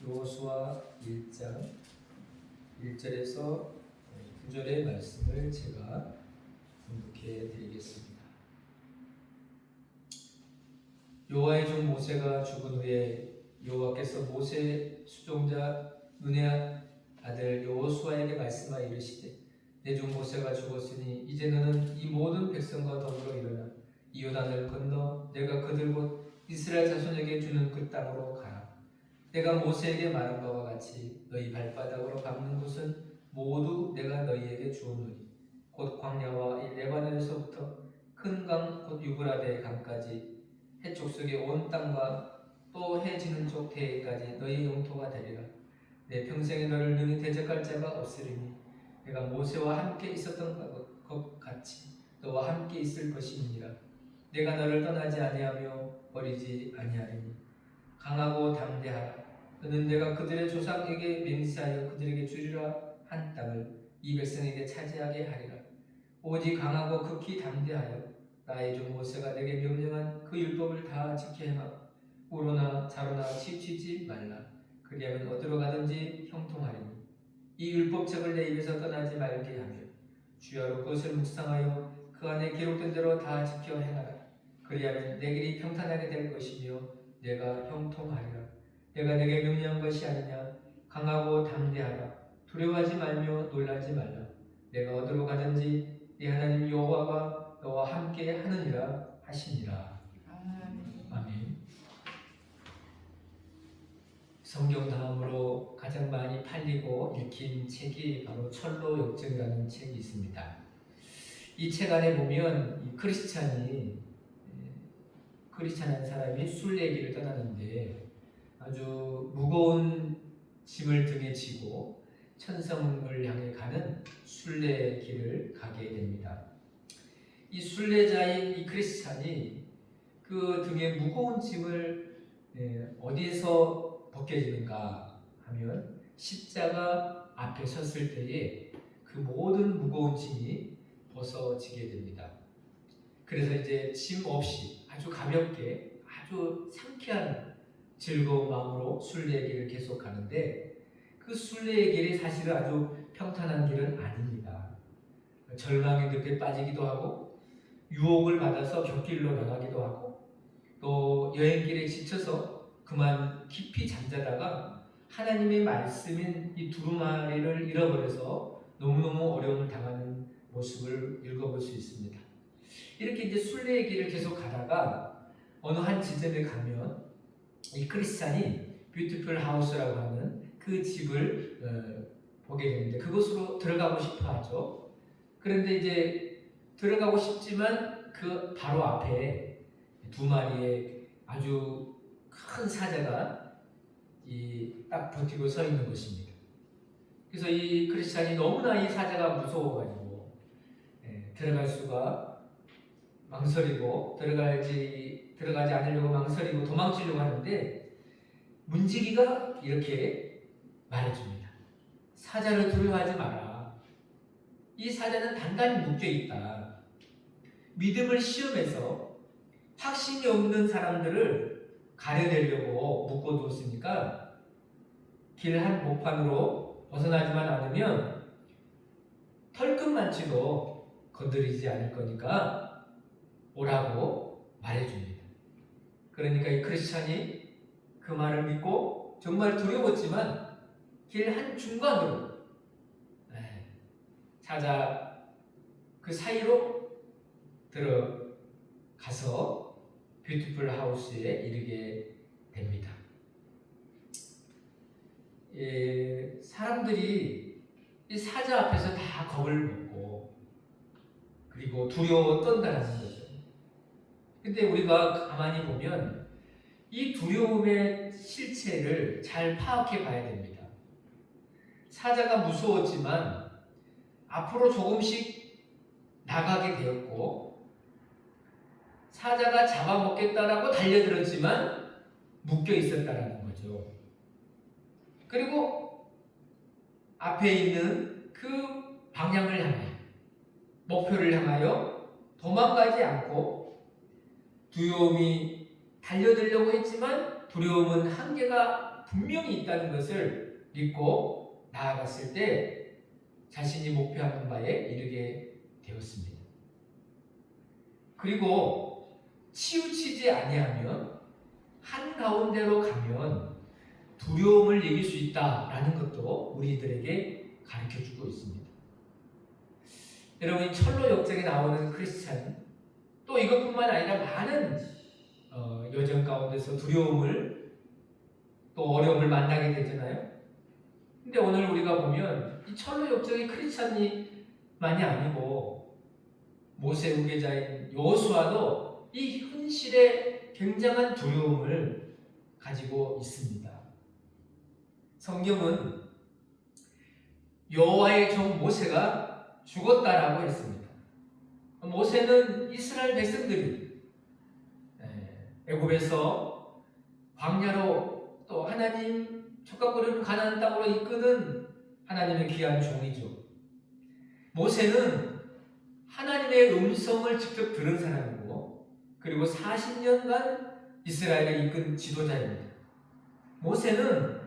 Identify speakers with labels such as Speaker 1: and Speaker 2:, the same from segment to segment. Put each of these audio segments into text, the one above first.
Speaker 1: 여호수아 1장 1절에서 9절의 말씀을 제가 공독해 드리겠습니다. 여호와의 종 모세가 죽은 후에 여호와께서 모세 수종자 눈의 아들 여호수아에게 말씀하여 이르시되 내 종 모세가 죽었으니 이제 너는 이 모든 백성과 더불어 일어나 이 요단을 건너 내가 그들 곧 이스라엘 자손에게 주는 그 땅으로 가라. 내가 모세에게 말한 바와 같이 너희 발바닥으로 밟는 곳은 모두 내가 너희에게 주었노니 곧 광야와 이 레바논에서부터 큰 강 곧 유브라데 강까지 해쪽 속의 온 땅과 또 해 지는 쪽 대해까지 너희 영토가 되리라. 내 평생에 너를 능히 대적할 자가 없으리니 내가 모세와 함께 있었던 것 같이 너와 함께 있을 것이니라. 내가 너를 떠나지 아니하며 버리지 아니하리니 강하고 담대하라. 너는 내가 그들의 조상에게 맹세하여 그들에게 주리라 한 땅을 이 백성에게 차지하게 하리라. 오직 강하고 극히 담대하여 나의 종 모세가 내게 명령한 그 율법을 다 지켜 행하고 우로나 자로나 치우치지 말라. 그리하면 어디로 가든지 형통하리니 이 율법책을 내 입에서 떠나지 말게 하며 주야로 그것을 묵상하여 그 안에 기록된 대로 다 지켜 행하라. 그리하면 내 길이 평탄하게 될 것이며 내가 형통하리라. 내가 내게 명령한 것이 아니냐. 강하고 담대하라. 두려워하지 말며 놀라지 말라. 내가 어디로 가든지 네 하나님 여호와가 너와 함께 하느니라 하시니라. 아멘. 성경 다음으로 가장 많이 팔리고 읽힌 책이 바로 철로 역정이라는 책이 있습니다. 이 책 안에 보면 이 크리스찬한 사람이 순례길을 떠나는데 아주 무거운 짐을 등에 지고 천성을 향해 가는 순례길을 가게 됩니다. 이 순례자인 이 크리스찬이 그 등에 무거운 짐을 어디에서 벗겨지는가 하면 십자가 앞에 섰을 때에 그 모든 무거운 짐이 벗어지게 됩니다. 그래서 이제 짐 없이 아주 가볍게 아주 상쾌한 즐거운 마음으로 순례의 길을 계속 가는데 그 순례의 길이 사실은 아주 평탄한 길은 아닙니다. 절망의 늪에 빠지기도 하고 유혹을 받아서 곁길로 나가기도 하고 또 여행길에 지쳐서 그만 깊이 잠자다가 하나님의 말씀인 이 두루마리를 잃어버려서 너무너무 어려움을 당하는 모습을 읽어볼 수 있습니다. 이렇게 이제 순례의 길을 계속 가다가 어느 한 지점에 가면 이 크리스찬이 뷰티풀 하우스라고 하는 그 집을 보게 되는데 그곳으로 들어가고 싶어 하죠. 그런데 이제 들어가고 싶지만 그 바로 앞에 두 마리의 아주 큰 사자가 딱 버티고 서 있는 것입니다. 그래서 이 크리스찬이 너무나 이 사자가 무서워가지고 들어갈 수가 망설이고 들어가지 않으려고 망설이고 도망치려고 하는데 문지기가 이렇게 말해줍니다. 사자를 두려워하지 마라. 이 사자는 단단히 묶여있다. 믿음을 시험해서 확신이 없는 사람들을 가려내려고 묶어두었으니까 길 한 복판으로 벗어나지만 않으면 털끝만치도 건드리지 않을 거니까 오라고 말해줍니다. 그러니까 이 크리스찬이 그 말을 믿고 정말 두려웠지만 길 한중간으로 사자 그 사이로 들어가서 뷰티풀 하우스에 이르게 됩니다. 사람들이 이 사자 앞에서 다 겁을 먹고 그리고 두려워 떤다는 거죠. 근데 우리가 가만히 보면 이 두려움의 실체를 잘 파악해 봐야 됩니다. 사자가 무서웠지만 앞으로 조금씩 나가게 되었고 사자가 잡아먹겠다라고 달려들었지만 묶여 있었다라는 거죠. 그리고 앞에 있는 그 방향을 향해 목표를 향하여 도망가지 않고 두려움이 달려들려고 했지만 두려움은 한계가 분명히 있다는 것을 믿고 나아갔을 때 자신이 목표하는 바에 이르게 되었습니다. 그리고 치우치지 아니하면 한가운데로 가면 두려움을 이길 수 있다라는 것도 우리들에게 가르쳐주고 있습니다. 여러분, 철로 역정에 나오는 크리스찬, 또 이것뿐만 아니라 많은 여정 가운데서 두려움을 또 어려움을 만나게 되잖아요. 근데 오늘 우리가 보면 이 철로 역정의 크리스찬이만이 아니고 모세 후계자인 여호수아도 이 현실에 굉장한 두려움을 가지고 있습니다. 성경은 여호와의 종 모세가 죽었다라고 했습니다. 모세는 이스라엘 백성들이 애굽에서 광야로 또 하나님 촉각거리는 가나안 땅으로 이끄는 하나님의 귀한 종이죠. 모세는 하나님의 음성을 직접 들은 사람이고 그리고 40년간 이스라엘을 이끈 지도자입니다. 모세는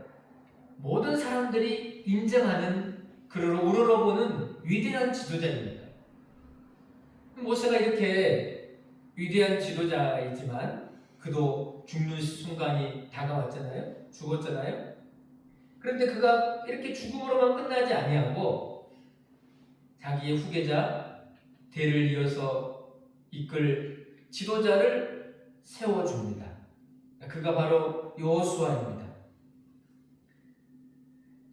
Speaker 1: 모든 사람들이 인정하는 그를 우러러보는 위대한 지도자입니다. 모세가 이렇게 위대한 지도자이지만 그도 죽는 순간이 다가왔잖아요. 죽었잖아요. 그런데 그가 이렇게 죽음으로만 끝나지 아니하고 자기의 후계자 대를 이어서 이끌 지도자를 세워줍니다. 그가 바로 여호수아입니다.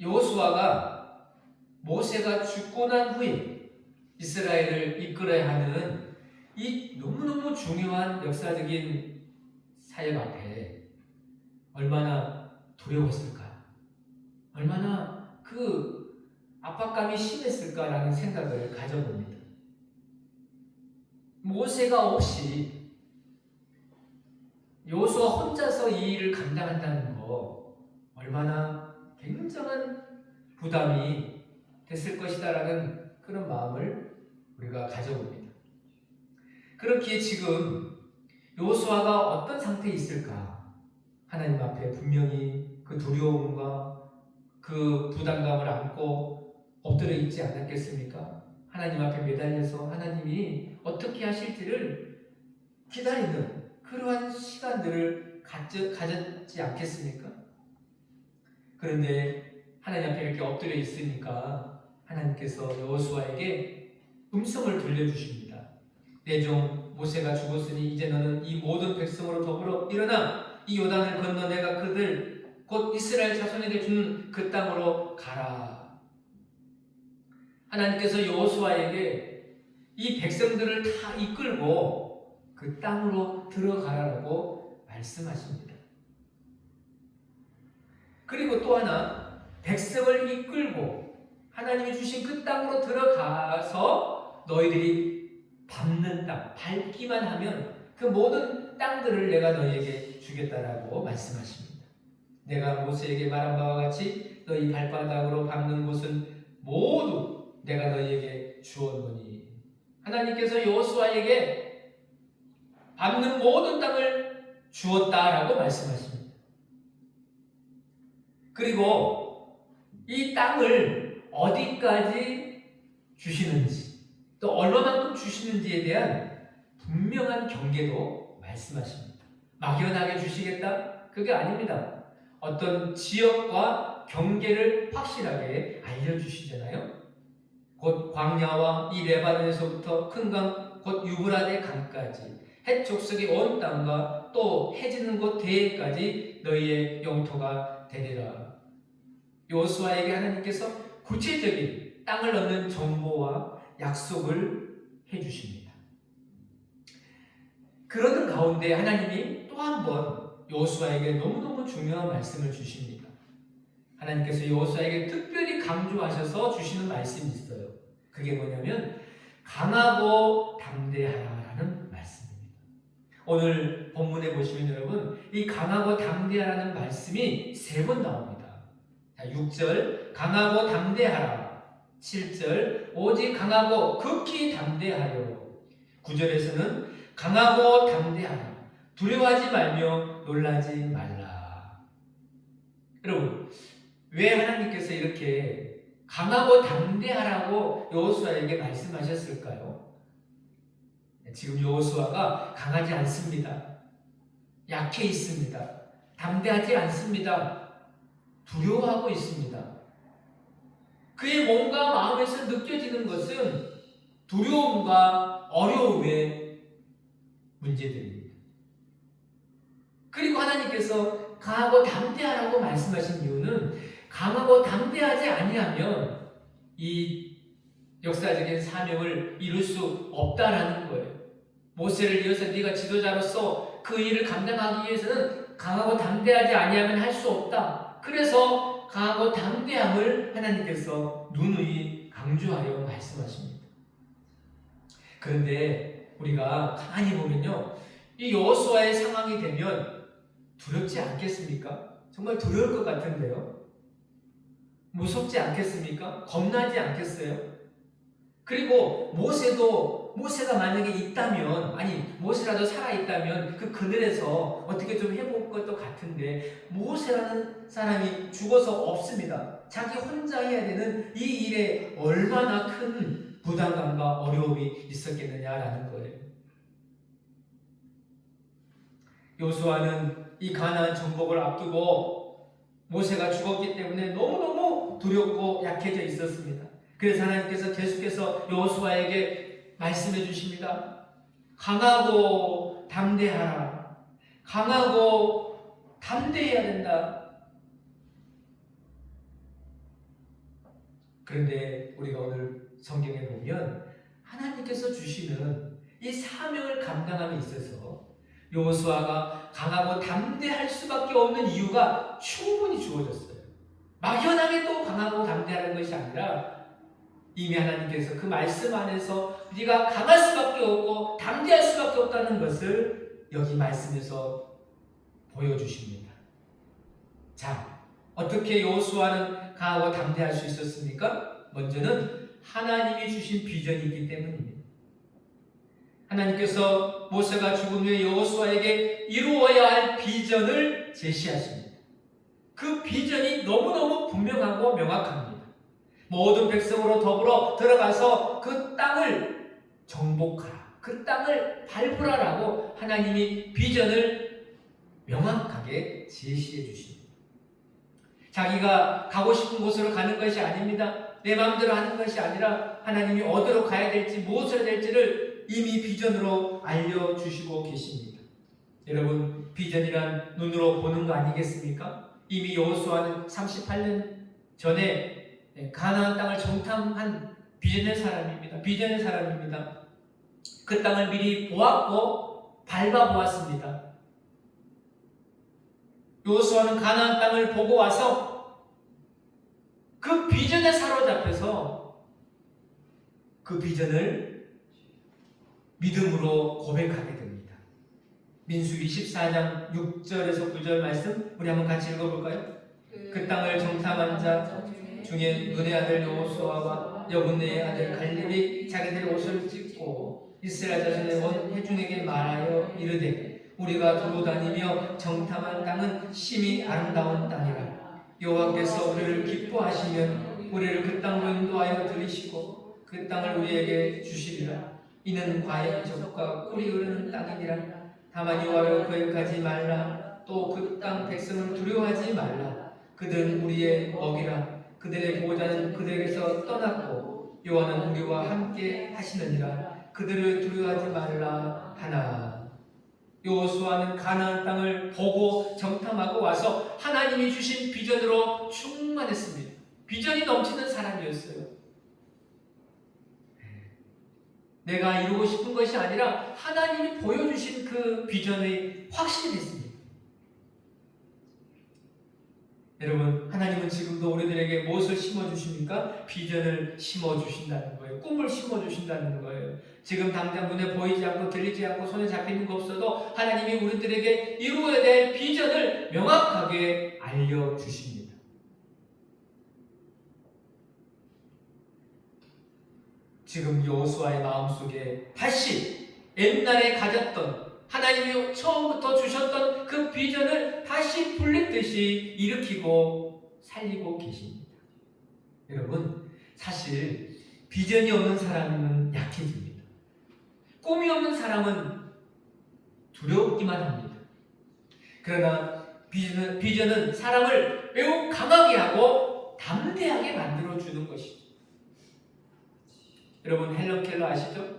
Speaker 1: 여호수아가 모세가 죽고 난 후에 이스라엘을 이끌어야 하는 이 너무너무 중요한 역사적인 사역 앞에 얼마나 두려웠을까, 얼마나 그 압박감이 심했을까라는 생각을 가져봅니다. 모세가 없이 여호수아 혼자서 이 일을 감당한다는 거 얼마나 굉장한 부담이 됐을 것이다라는 그런 마음을 우리가 가져봅니다. 그렇기에 지금 여호수아가 어떤 상태에 있을까? 하나님 앞에 분명히 그 두려움과 그 부담감을 안고 엎드려 있지 않았겠습니까? 하나님 앞에 매달려서 하나님이 어떻게 하실지를 기다리는 그러한 시간들을 가졌지 않겠습니까? 그런데 하나님 앞에 이렇게 엎드려 있으니까 하나님께서 여호수아에게 음성을 들려주십니다. 내 종 모세가 죽었으니 이제 너는 이 모든 백성으로 더불어 일어나 이 요단을 건너 내가 그들 곧 이스라엘 자손에게 주는 그 땅으로 가라. 하나님께서 여호수아에게 이 백성들을 다 이끌고 그 땅으로 들어가라고 말씀하십니다. 그리고 또 하나, 백성을 이끌고 하나님이 주신 그 땅으로 들어가서 너희들이 밟는 땅, 밟기만 하면 그 모든 땅들을 내가 너희에게 주겠다라고 말씀하십니다. 내가 모세에게 말한 바와 같이 너희 발바닥으로 밟는 곳은 모두 내가 너희에게 주었노니. 하나님께서 여호수아에게 밟는 모든 땅을 주었다라고 말씀하십니다. 그리고 이 땅을 어디까지 주시는지 또 얼마만큼 주시는지에 대한 분명한 경계도 말씀하십니다. 막연하게 주시겠다? 그게 아닙니다. 어떤 지역과 경계를 확실하게 알려주시잖아요. 곧 광야와 이 레바논에서부터 큰 강, 곧 유브라데 강까지 헷 족속의 온 땅과 또 해지는 곳 대해까지 너희의 영토가 되리라. 여호수아에게 하나님께서 구체적인 땅을 얻는 정보와 약속을 해주십니다. 그러는 가운데 하나님이 또 한 번 여호수아에게 너무너무 중요한 말씀을 주십니다. 하나님께서 여호수아에게 특별히 강조하셔서 주시는 말씀이 있어요. 그게 뭐냐면 강하고 담대하라는 말씀입니다. 오늘 본문에 보시면 여러분 이 강하고 담대하라는 말씀이 3번 나옵니다. 6절 강하고 담대하라, 7절 오직 강하고 극히 담대하여, 9절에서는 강하고 담대하라, 두려워하지 말며 놀라지 말라. 여러분, 왜 하나님께서 이렇게 강하고 담대하라고 여호수아에게 말씀하셨을까요? 지금 여호수아가 강하지 않습니다. 약해 있습니다. 담대하지 않습니다. 두려워하고 있습니다. 그의 몸과 마음에서 느껴지는 것은 두려움과 어려움의 문제들입니다. 그리고 하나님께서 강하고 담대하라고 말씀하신 이유는 강하고 담대하지 아니하면 이 역사적인 사명을 이룰 수 없다라는 거예요. 모세를 이어서 네가 지도자로서 그 일을 감당하기 위해서는 강하고 담대하지 아니하면 할 수 없다. 그래서 강하고 담대함을 하나님께서 누누이 강조하여 말씀하십니다. 그런데 우리가 가만히 보면요, 이 여호수아의 상황이 되면 두렵지 않겠습니까? 정말 두려울 것 같은데요. 무섭지 않겠습니까? 겁나지 않겠어요? 그리고 모세가 만약에 있다면, 아니 모세라도 살아있다면 그 그늘에서 어떻게 좀 해볼 것도 같은데, 모세라는 사람이 죽어서 없습니다. 자기 혼자 해야 되는 이 일에 얼마나 큰 부담감과 어려움이 있었겠느냐라는 거예요. 여호수아는 이 가나안 정복을 앞두고 모세가 죽었기 때문에 너무너무 두렵고 약해져 있었습니다. 그래서 하나님께서 계속해서 여호수아에게 말씀해 주십니다. 강하고 담대하라. 강하고 담대해야 된다. 그런데 우리가 오늘 성경에 보면 하나님께서 주시는 이 사명을 감당함에 있어서 여호수아가 강하고 담대할 수밖에 없는 이유가 충분히 주어졌어요. 막연하게 또 강하고 담대하는 것이 아니라 이미 하나님께서 그 말씀 안에서 네가 강할 수밖에 없고 담대할 수밖에 없다는 것을 여기 말씀에서 보여주십니다. 자, 어떻게 여호수아는 강하고 담대할 수 있었습니까? 먼저는 하나님이 주신 비전이 있기 때문입니다. 하나님께서 모세가 죽은 후에 여호수아에게 이루어야 할 비전을 제시하십니다. 그 비전이 너무너무 분명하고 명확합니다. 모든 백성으로 더불어 들어가서 그 땅을 정복하라, 그 땅을 밟으라라고 하나님이 비전을 명확하게 제시해 주십니다. 자기가 가고 싶은 곳으로 가는 것이 아닙니다. 내 마음대로 하는 것이 아니라 하나님이 어디로 가야 될지, 무엇을 해야 될지를 이미 비전으로 알려주시고 계십니다. 여러분, 비전이란 눈으로 보는 거 아니겠습니까? 이미 여호수아는 38년 전에 가나안 땅을 정탐한 비전의 사람입니다. 비전의 사람입니다. 그 땅을 미리 보았고 밟아보았습니다. 여호수아는 가나안 땅을 보고 와서 그 비전에 사로잡혀서 그 비전을 믿음으로 고백하게 됩니다. 민수기 14장 6절에서 9절 말씀 우리 한번 같이 읽어볼까요? 그 땅을 정탐한 자 중에 눈의 아들 여호수아와 여분네의 아들 갈렙이 자기들의 옷을 찢고 이스라엘 자손의 온 회중에게 말하여 이르되 우리가 두루 다니며 정탐한 땅은 심히 아름다운 땅이라. 여호와께서 우리를 기뻐하시면 우리를 그 땅으로 인도하여 들이시고 그 땅을 우리에게 주시리라. 이는 과연 젖과 꿀이 흐르는 땅이니라. 다만 여호와여 거역하지 말라. 또 그 땅 백성을 두려워하지 말라. 그들은 우리의 먹이라. 그들의 보호자는 그들에게서 떠났고 여호와는 우리와 함께 하시느니라. 그들을 두려워하지 말라 하나. 여호수아는 가나안 땅을 보고 정탐하고 와서 하나님이 주신 비전으로 충만했습니다. 비전이 넘치는 사람이었어요. 내가 이루고 싶은 것이 아니라 하나님이 보여주신 그 비전의 확신이 있습니다. 여러분, 하나님은 지금도 우리들에게 무엇을 심어주십니까? 비전을 심어주신다는 거예요. 꿈을 심어주신다는 거예요. 지금 당장 눈에 보이지 않고 들리지 않고 손에 잡히는 거 없어도 하나님이 우리들에게 이루어야 될 비전을 명확하게 알려주십니다. 지금 여호수아의 마음속에 다시 옛날에 가졌던 하나님이 처음부터 주셨던 그 비전을 다시 불렸듯이 일으키고 살리고 계십니다. 여러분, 사실 비전이 없는 사람은 약해집니다. 꿈이 없는 사람은 두렵기만 합니다. 그러나 비전은 사람을 매우 강하게 하고 담대하게 만들어주는 것이죠. 여러분, 헬런 켈러 아시죠?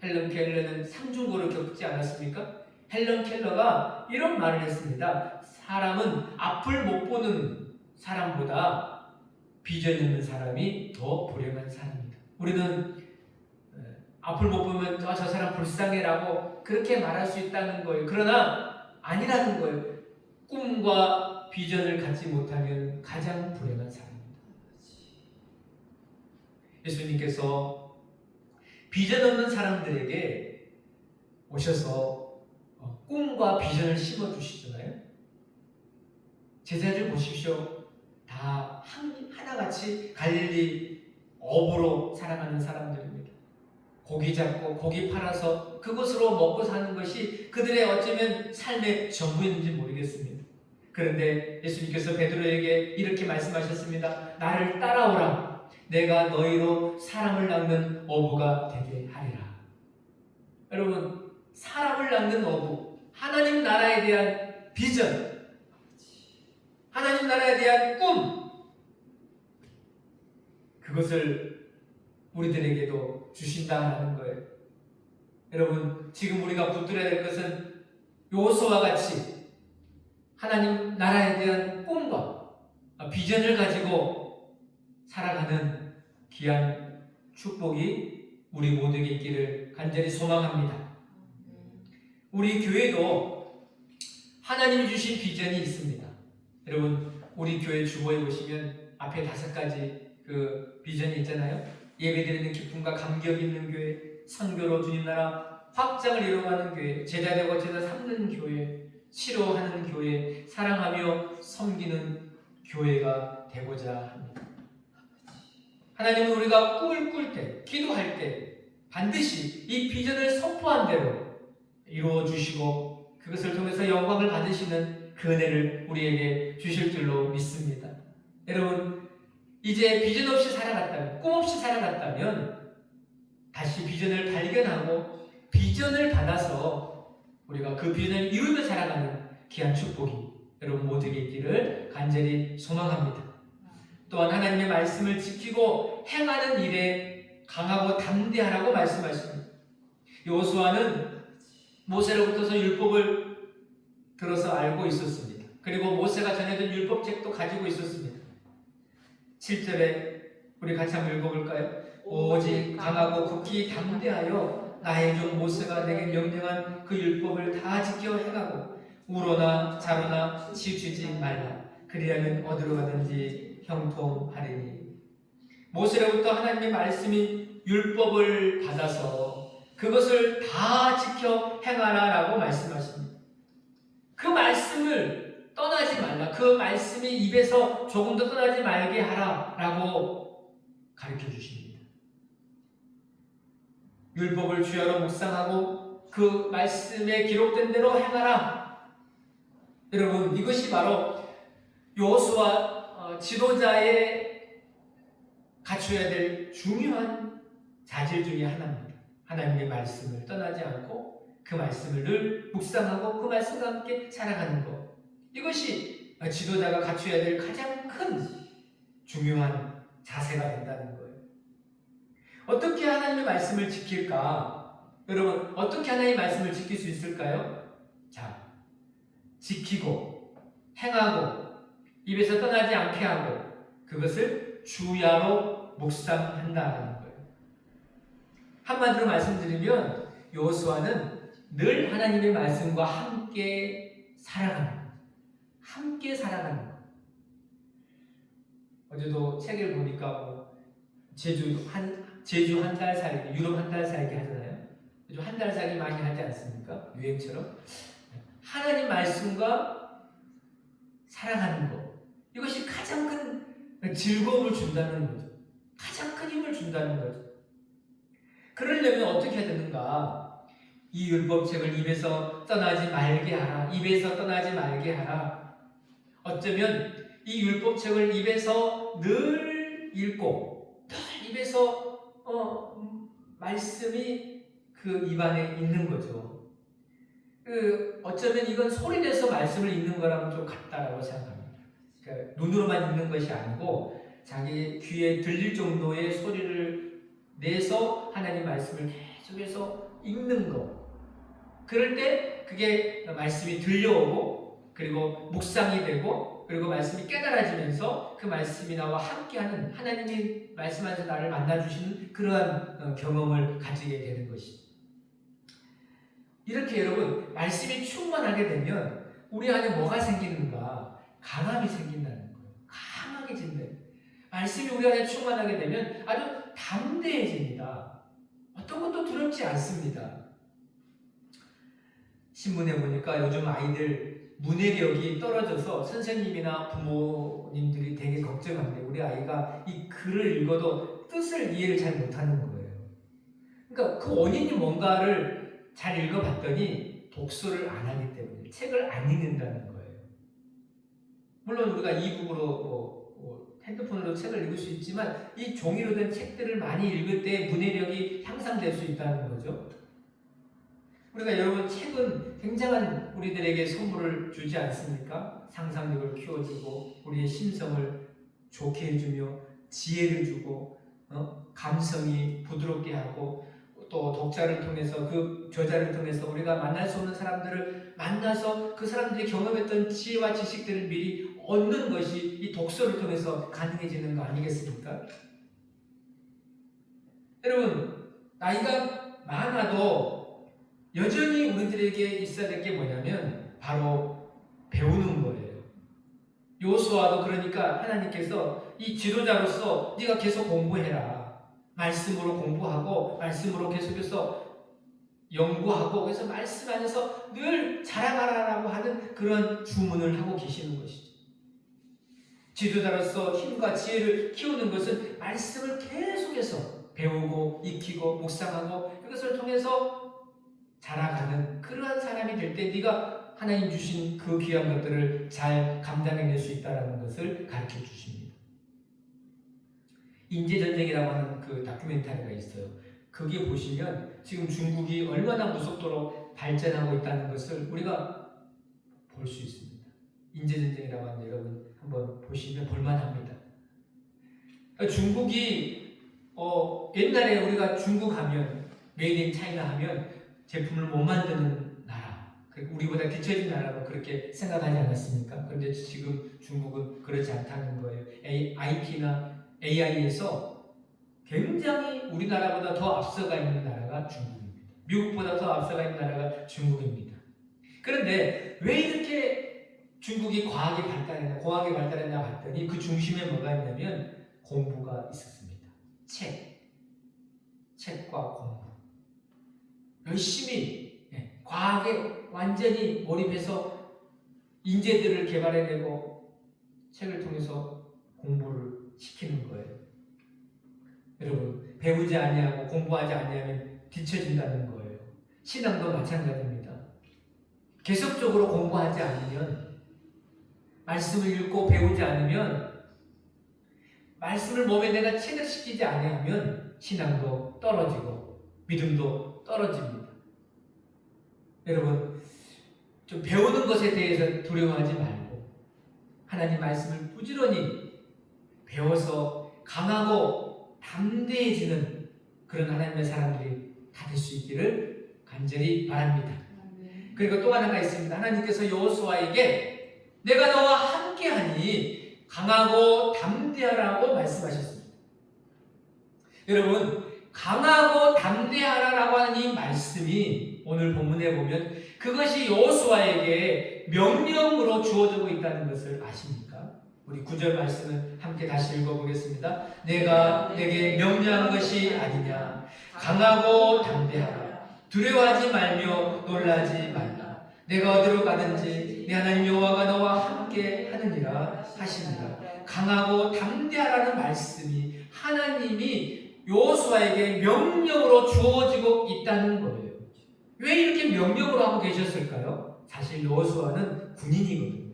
Speaker 1: 헬런 켈러는 삼중고를 겪지 않았습니까? 헬런 켈러가 이런 말을 했습니다. 사람은 앞을 못 보는 사람보다 비전 있는 사람이 더 불행한 사람입니다. 우리는 앞을 못 보면 저 사람 불쌍해라고 그렇게 말할 수 있다는 거예요. 그러나 아니라는 거예요. 꿈과 비전을 갖지 못하면 가장 불행한 사람입니다. 예수님께서 비전 없는 사람들에게 오셔서 꿈과 비전을 심어주시잖아요. 제자들 보십시오. 다 하나같이 갈릴리 어부로 살아가는 사람들입니다. 고기 잡고 고기 팔아서 그것으로 먹고 사는 것이 그들의 어쩌면 삶의 전부였는지 모르겠습니다. 그런데 예수님께서 베드로에게 이렇게 말씀하셨습니다. 나를 따라오라. 내가 너희로 사람을 낚는 어부가 되게 하리라. 여러분, 사람을 낚는 어부, 하나님 나라에 대한 비전, 하나님 나라에 대한 꿈, 그것을 우리들에게도 주신다는 거예요. 여러분, 지금 우리가 붙들어야 될 것은 요호수아와 같이 하나님 나라에 대한 꿈과 비전을 가지고 살아가는 귀한 축복이 우리 모두에게 있기를 간절히 소망합니다. 우리 교회도 하나님이 주신 비전이 있습니다. 여러분, 우리 교회 주보에 보시면 앞에 5가지 그 비전이 있잖아요. 예배드리는 기쁨과 감격 있는 교회, 선교로 주님 나라 확장을 이루어가는 교회, 제자되고 제자 삼는 교회, 치료하는 교회, 사랑하며 섬기는 교회가 되고자 합니다. 하나님은 우리가 꿈을 꿀 때, 기도할 때 반드시 이 비전을 선포한 대로 이루어 주시고 그것을 통해서 영광을 받으시는 그 은혜를 우리에게 주실 줄로 믿습니다. 여러분, 이제 비전 없이 살아갔다면, 꿈 없이 살아갔다면 다시 비전을 발견하고 비전을 받아서 우리가 그 비전을 이루며 살아가는 귀한 축복이 여러분 모두에게 있기를 간절히 소망합니다. 또한 하나님의 말씀을 지키고 행하는 일에 강하고 담대하라고 말씀하십니다. 여호수아는 모세로부터서 율법을 들어서 알고 있었습니다. 그리고 모세가 전해준 율법책도 가지고 있었습니다. 7절에 우리 같이 한번 읽어볼까요? 오직 강하고 극히 담대하여 나의 종 모세가 내게 명령한 그 율법을 다 지켜 행하고 우로나 자로나 치우치지 말라. 그리하면 어디로 가든지 형통하리니. 모세로부터 하나님의 말씀인 율법을 받아서 그것을 다 지켜 행하라라고 말씀하십니다. 그 말씀을 떠나지 말라. 그 말씀이 입에서 조금도 떠나지 말게 하라라고 가르쳐 주십니다. 율법을 주야로 묵상하고 그 말씀에 기록된 대로 행하라. 여러분, 이것이 바로 여호수아 지도자의 갖춰야 될 중요한 자질 중에 하나입니다. 하나님의 말씀을 떠나지 않고 그 말씀을 늘 묵상하고 그 말씀과 함께 살아가는 것. 이것이 지도자가 갖춰야 될 가장 큰 중요한 자세가 된다는 거예요. 어떻게 하나님의 말씀을 지킬까? 여러분, 어떻게 하나님의 말씀을 지킬 수 있을까요? 자, 지키고 행하고 입에서 떠나지 않게 하고 그것을 주야로 묵상한다는 거예요. 한마디로 말씀드리면 여호수아는 늘 하나님의 말씀과 함께 살아가는 거예요. 함께 살아가는 거예요. 어제도 책을 보니까 제주 한 달 살기, 유럽 한 달 살기 하잖아요. 요즘 한 달 살기 많이 하지 않습니까? 유행처럼. 하나님 말씀과 살아가는 것. 이것이 가장 큰 즐거움을 준다는 거죠. 가장 큰 힘을 준다는 거죠. 그러려면 어떻게 해야 되는가? 이 율법책을 입에서 떠나지 말게 하라. 입에서 떠나지 말게 하라. 어쩌면 이 율법책을 입에서 늘 읽고 늘 입에서 말씀이 그 입안에 있는 거죠. 어쩌면 이건 소리내서 말씀을 읽는 거랑 좀 같다라고 생각합니다. 그러니까 눈으로만 읽는 것이 아니고 자기 귀에 들릴 정도의 소리를 내서 하나님 말씀을 계속해서 읽는 거. 그럴 때 그게 말씀이 들려오고 그리고 묵상이 되고 그리고 말씀이 깨달아지면서 그 말씀이 나와 함께하는 하나님이 말씀하셔서 나를 만나주시는 그러한 경험을 가지게 되는 것이죠. 이렇게 여러분 말씀이 충만하게 되면 우리 안에 뭐가 생기는가? 강함이 생긴다는 거예요. 강하게진다. 말씀이 우리 안에 충만하게 되면 아주 담대해집니다. 어떤 것도 두렵지 않습니다. 신문에 보니까 요즘 아이들 문해력이 떨어져서 선생님이나 부모님들이 되게 걱정한데 우리 아이가 이 글을 읽어도 뜻을 이해를 잘 못하는 거예요. 그러니까 그 원인이 뭔가를 잘 읽어봤더니 독서를 안 하기 때문에 책을 안 읽는다는 거예요. 물론 우리가 이북으로 핸드폰으로 책을 읽을 수 있지만 이 종이로 된 책들을 많이 읽을 때 문해력이 향상될 수 있다는 거죠. 우리가 여러분 책은 굉장한 우리들에게 선물을 주지 않습니까? 상상력을 키워주고 우리의 심성을 좋게 해주며 지혜를 주고 감성이 부드럽게 하고 또 독자를 통해서 그 저자를 통해서 우리가 만날 수 없는 사람들을 만나서 그 사람들이 경험했던 지혜와 지식들을 미리 얻는 것이 이 독서를 통해서 가능해지는 거 아니겠습니까? 여러분 나이가 많아도 여전히 우리들에게 있어야 될 게 뭐냐면 바로 배우는 거예요. 요수아도 그러니까 하나님께서 이 지도자로서 네가 계속 공부해라. 말씀으로 공부하고 말씀으로 계속해서 연구하고 그래서 말씀 안에서 늘 자라가라라고 하는 그런 주문을 하고 계시는 것이죠. 지도자로서 힘과 지혜를 키우는 것은 말씀을 계속해서 배우고 익히고 묵상하고 그것을 통해서 자라가는 그러한 사람이 될 때 네가 하나님 주신 그 귀한 것들을 잘 감당해낼 수 있다는 것을 가르쳐 주십니다. 인재전쟁이라고 하는 그 다큐멘터리가 있어요. 거기에 보시면 지금 중국이 얼마나 무속도로 발전하고 있다는 것을 우리가 볼 수 있습니다. 인재전쟁이라고 하는 여러분 한번 보시면 볼만합니다. 중국이 옛날에 우리가 중국 하면 메이드 인 차이나 하면 제품을 못 만드는 나라, 우리보다 뒤처진 나라로 그렇게 생각하지 않았습니까? 그런데 지금 중국은 그렇지 않다는 거예요. IT나 AI에서 굉장히 우리나라보다 더 앞서가 있는 나라가 중국입니다. 미국보다 더 앞서가 있는 나라가 중국입니다. 그런데 왜 이렇게 중국이 공학이 발달했나 봤더니 그 중심에 뭐가 있냐면 공부가 있었습니다. 책과 공부. 열심히 과학에 완전히 몰입해서 인재들을 개발해내고 책을 통해서 공부를 시키는 거예요. 여러분 배우지 아니하고 공부하지 아니하면 뒤처진다는 거예요. 신앙도 마찬가지입니다. 계속적으로 공부하지 않으면 말씀을 읽고 배우지 않으면 말씀을 몸에 내가 체득시키지 아니하면 신앙도 떨어지고 믿음도 떨어집니다. 여러분 좀 배우는 것에 대해서 두려워하지 말고 하나님 말씀을 부지런히 배워서 강하고 담대해지는 그런 하나님의 사람들이 다 될 수 있기를 간절히 바랍니다. 그리고 또 하나가 있습니다. 하나님께서 여호수아에게 내가 너와 함께하니 강하고 담대하라고 말씀하셨습니다. 여러분 강하고 담대하라라고 하는 이 말씀이 오늘 본문에 보면 그것이 여호수아에게 명령으로 주어지고 있다는 것을 아십니까? 우리 9절 말씀을 함께 다시 읽어보겠습니다. 내가 내게 명령한 것이 아니냐. 강하고 담대하라. 두려워하지 말며 놀라지 말라. 내가 어디로 가든지 내 하나님 여호와가 너와 함께 하느니라 하시니라. 강하고 담대하라는 말씀이 하나님이 여호수아에게 명령으로 주어지고 있다는 거예요. 왜 이렇게 명령을 하고 계셨을까요? 사실 여호수아는 군인이거든요.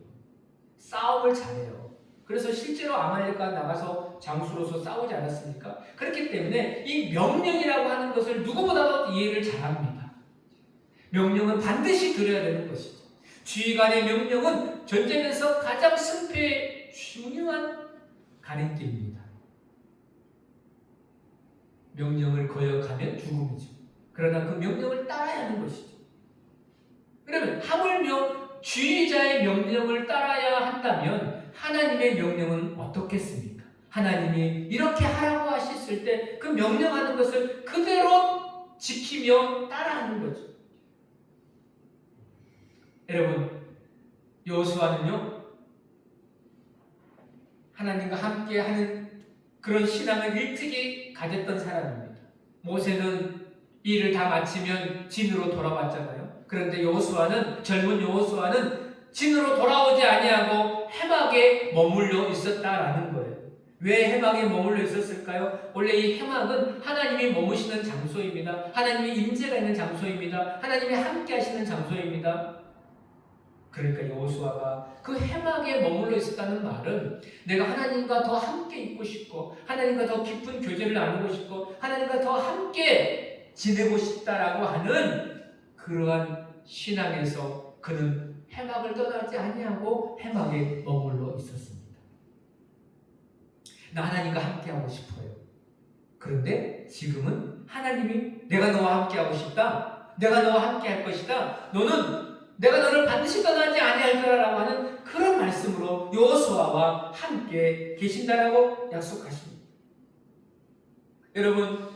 Speaker 1: 싸움을 잘해요. 그래서 실제로 아말렉과 나가서 장수로서 싸우지 않았습니까? 그렇기 때문에 이 명령이라고 하는 것을 누구보다도 이해를 잘합니다. 명령은 반드시 드려야 되는 것이죠. 지휘관의 명령은 전쟁에서 가장 승패의 중요한 가림길입니다. 명령을 거역하면 죽음이죠. 그러나 그 명령을 따라야 하는 것이죠. 그러면 하물며 지휘자의 명령을 따라야 한다면 하나님의 명령은 어떻겠습니까? 하나님이 이렇게 하라고 하셨을 때 그 명령하는 것을 그대로 지키며 따라하는 거죠. 여러분, 여호수아는요, 하나님과 함께 하는 그런 신앙을 일찍이 가졌던 사람입니다. 모세는 일을 다 마치면 진으로 돌아왔잖아요. 그런데 여호수아는, 젊은 여호수아는 진으로 돌아오지 아니하고 해막에 머물러 있었다라는 거예요. 왜 해막에 머물러 있었을까요? 원래 이 해막은 하나님이 머무시는 장소입니다. 하나님의 임재가 있는 장소입니다. 하나님이 함께 하시는 장소입니다. 그러니까 여호수아가 그 해막에 머물러 있었다는 말은 내가 하나님과 더 함께 있고 싶고 하나님과 더 깊은 교제를 나누고 싶고 하나님과 더 함께 지내고 싶다라고 하는 그러한 신앙에서 그는 해막을 떠나지 아니하고 해막에 머물러 있었습니다. 나 하나님과 함께하고 싶어요. 그런데 지금은 하나님이 내가 너와 함께하고 싶다. 내가 너와 함께할 것이다. 내가 너를 반드시 떠나지 아니할 거라고 하는 그런 말씀으로 여호수아와 함께 계신다라고 약속하십니다. 여러분,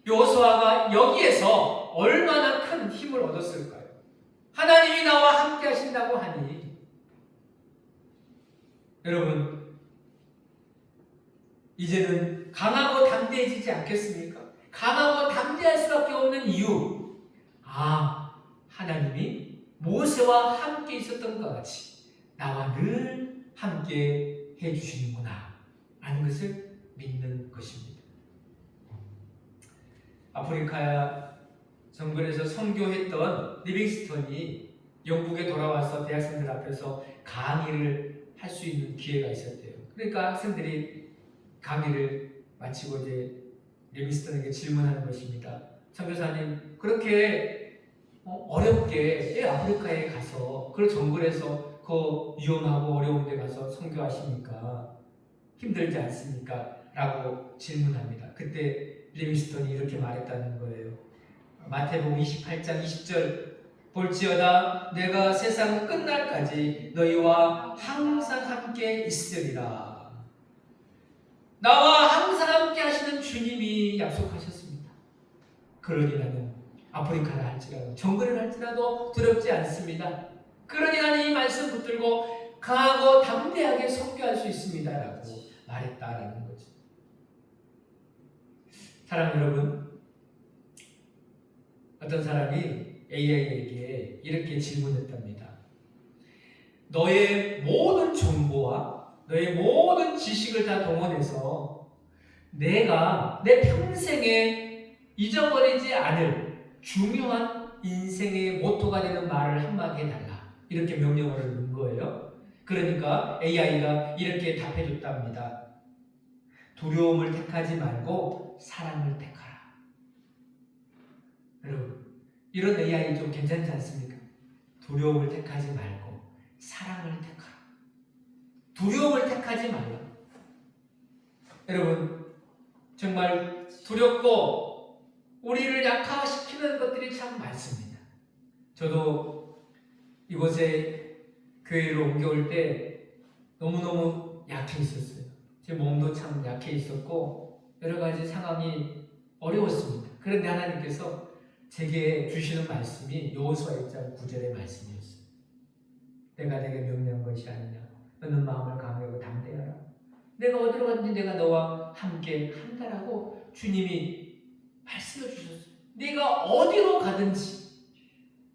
Speaker 1: 여호수아가 여기에서 얼마나 큰 힘을 얻었을까요? 하나님이 나와 함께 하신다고 하니 여러분, 이제는 강하고 담대해지지 않겠습니까? 강하고 담대할 수밖에 없는 이유, 하나님이 모세와 함께 있었던 것 같이 나와 늘 함께 해주시는구나 라는 것을 믿는 것입니다. 아프리카 정글에서 선교했던 리빙스턴이 영국에 돌아와서 대학생들 앞에서 강의를 할 수 있는 기회가 있었대요. 그러니까 학생들이 강의를 마치고 이제 리빙스턴에게 질문하는 것입니다. 선교사님, 그렇게 어렵게 아프리카에 가서 그 정글에서 그 위험하고 어려운 데 가서 선교하시니까 힘들지 않습니까? 라고 질문합니다. 그때 리빙스턴이 이렇게 말했다는 거예요. 마태복음 28장 20절, 볼지어다 내가 세상 끝날까지 너희와 항상 함께 있으리라. 나와 항상 함께 하시는 주님이 약속하셨습니다. 그러니 나는 아프리카를 할지라도 정글을 할지라도 두렵지 않습니다. 그러니 나는 이 말씀 붙들고 강하고 담대하게 선교할 수 있습니다라고 말했다라는 거죠. 사랑 여러분, 어떤 사람이 AI에게 이렇게 질문했답니다. 너의 모든 정보와 너의 모든 지식을 다 동원해서 내가 내 평생에 잊어버리지 않을 중요한 인생의 모토가 되는 말을 한마디 해달라. 이렇게 명령을 넣은 거예요. 그러니까 AI가 이렇게 답해줬답니다. 두려움을 택하지 말고 사랑을 택하라. 여러분, 이런 AI 좀 괜찮지 않습니까? 두려움을 택하지 말고 사랑을 택하라. 두려움을 택하지 말라. 여러분, 정말 두렵고 우리를 약화시키는 것들이 참 많습니다. 저도 이곳에 교회로 옮겨올 때 너무너무 약해 있었어요. 제 몸도 참 약해 있었고 여러 가지 상황이 어려웠습니다. 그런데 하나님께서 제게 주시는 말씀이 여호수아 1장 9절의 말씀이었어요. 내가 내게 명령한 것이 아니냐. 너는 마음을 강하고 담대하라. 내가 어디로 갔든지 내가 너와 함께 한다라고 주님이 말씀해 주셨어요. 네가 어디로 가든지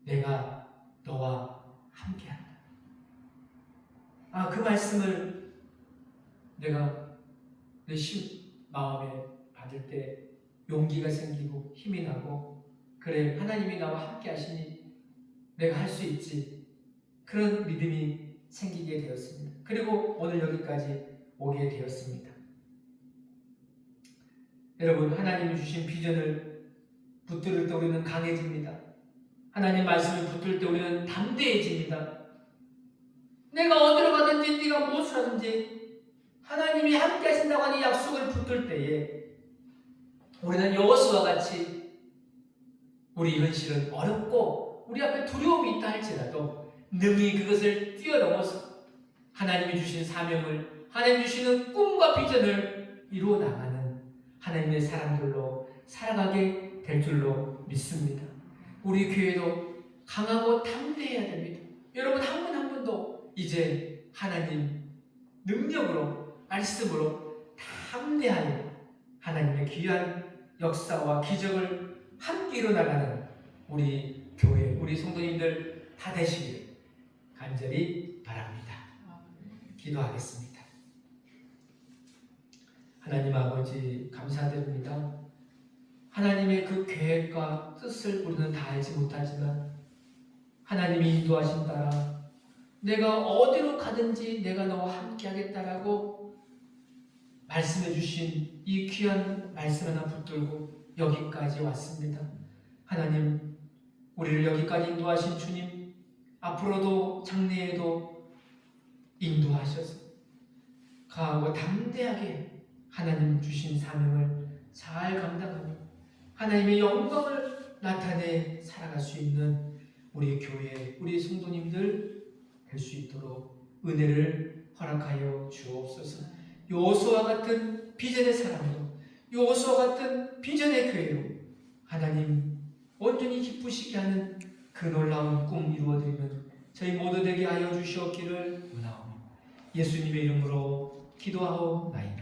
Speaker 1: 내가 너와 함께 한다. 그 말씀을 내가 내 마음에 받을 때 용기가 생기고 힘이 나고 그래, 하나님이 나와 함께 하시니 내가 할 수 있지. 그런 믿음이 생기게 되었습니다. 그리고 오늘 여기까지 오게 되었습니다. 여러분, 하나님이 주신 비전을 붙들 때 우리는 강해집니다. 하나님 말씀을 붙들 때 우리는 담대해집니다. 내가 어디로 가든지 네가 무엇을 하든지 하나님이 함께 하신다고 하는 약속을 붙들 때에 우리는 여호수아와 같이 우리 현실은 어렵고 우리 앞에 두려움이 있다 할지라도 능히 그것을 뛰어넘어서 하나님이 주신 사명을, 하나님이 주시는 꿈과 비전을 이루어 나가는 하나님의 사람들로 살아가게 될 줄로 믿습니다. 우리 교회도 강하고 담대해야 됩니다. 여러분, 한 분 한 분도 이제 하나님 능력으로, 말씀으로 담대하여 하나님의 귀한 역사와 기적을 함께 이뤄나가는 우리 교회, 우리 성도님들 다 되시길 간절히 바랍니다. 기도하겠습니다. 하나님 아버지, 감사드립니다. 하나님의 그 계획과 뜻을 우리는 다 알지 못하지만 하나님이 인도하신 따라 내가 어디로 가든지 내가 너와 함께 하겠다라고 말씀해 주신 이 귀한 말씀 하나 붙들고 여기까지 왔습니다. 하나님, 우리를 여기까지 인도하신 주님, 앞으로도 장래에도 인도하셔서 강하고 담대하게 하나님 주신 사명을 잘 감당하며 하나님의 영광을 나타내 살아갈 수 있는 우리 교회, 우리 성도님들 될 수 있도록 은혜를 허락하여 주옵소서. 여호수아와 같은 비전의 사람으로, 여호수아와 같은 비전의 교회로 하나님 온전히 기쁘시게 하는 그 놀라운 꿈 이루어드리는 저희 모두 되게 하여 주시옵기를 원하오며 예수님의 이름으로 기도하옵나이다.